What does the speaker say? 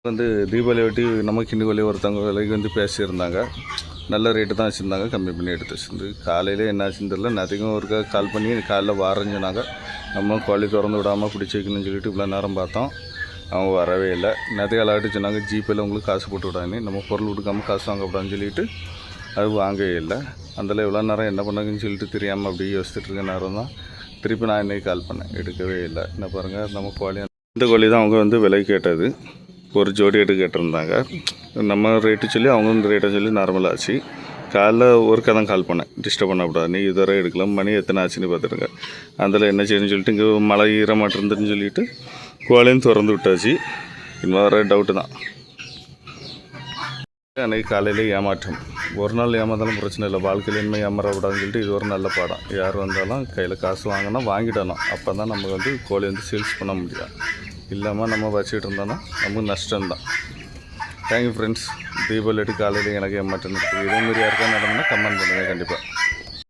வந்து தீபாவளியொட்டி நம்ம கிண்டிகோலி ஒருத்தவங்க விலைக்கு வந்து பேசியிருந்தாங்க. நல்ல ரேட்டு தான் வச்சுருந்தாங்க, கம்மி பண்ணி எடுத்து வச்சுருந்து. காலையில் என்ன ஆச்சுன்னு தெரியல, நேற்றுக்கும் ஒருக்கா கால் பண்ணி காலைல வாரேன்னு சொன்னாங்க. நம்ம கோழி திறந்து விடாமல் பிடிச்சி வைக்கணும்னு சொல்லிட்டு இவ்வளோ நேரம் பார்த்தோம், அவங்க வரவே இல்லை. நேற்று காலாட்டு சொன்னாங்க ஜிபேயில் உங்களுக்கு காசு போட்டு விடான்னு, நம்ம பொருள் கொடுக்காமல் காசு வாங்கக்கூடாதுன்னு சொல்லிட்டு அது வாங்கவே இல்லை. அதில் இவ்வளோ நேரம் என்ன பண்ணாங்கன்னு சொல்லிட்டு தெரியாமல் அப்படியே யோசிச்சுட்டு இருக்க நேரம் தான் திருப்பி நான் இன்றைக்கி கால் பண்ணேன், எடுக்கவே இல்லை. என்ன பாருங்கள், நம்ம கோழி இந்த கோழி தான் அவங்க வந்து விலை கேட்டது. ஒரு ஜோடி எடுத்து கேட்டிருந்தாங்க. நம்ம ரேட்டு சொல்லி அவங்க ரேட்டை சொல்லி நார்மலாச்சு. காலைல ஒருக்கா தான் கால் பண்ணேன், டிஸ்டர்ப் பண்ணக்கூடாது, நீ இதுவரை எடுக்கலாம், மணி எத்தனை ஆச்சுன்னு பார்த்துருங்க. அதில் என்ன செய்யணும்னு சொல்லிட்டு இங்கே மழை ஈரமாட்டு இருந்துன்னு சொல்லிட்டு கோழியும் திறந்து விட்டாச்சு. இன்னும் வர டவுட்டு தான். அன்றைக்கி காலையில் ஏமாற்றம். ஒரு நாள் ஏமாந்தாலும் பிரச்சனை இல்லை, வாழ்க்கையில் இனிமேல் ஏமாறக்கூடாதுன்னு சொல்லிட்டு இது ஒரு நல்ல பாடம். யார் வந்தாலும் கையில் காசு வாங்கினா வாங்கிடணும். அப்போ தான் நம்ம வந்து கோழி வந்து சேல்ஸ் பண்ண முடியும். இல்லாமல் நம்ம வச்சுக்கிட்டு இருந்தோன்னா நமக்கு நஷ்டம்தான். Thank you friends. தீபாவளி காலையில் எனக்கு ஏமாற்றம் இருக்குது. இதேமாரி யாருக்கா நடந்ததுன்னா கமெண்ட் பண்ணுங்கள் கண்டிப்பாக.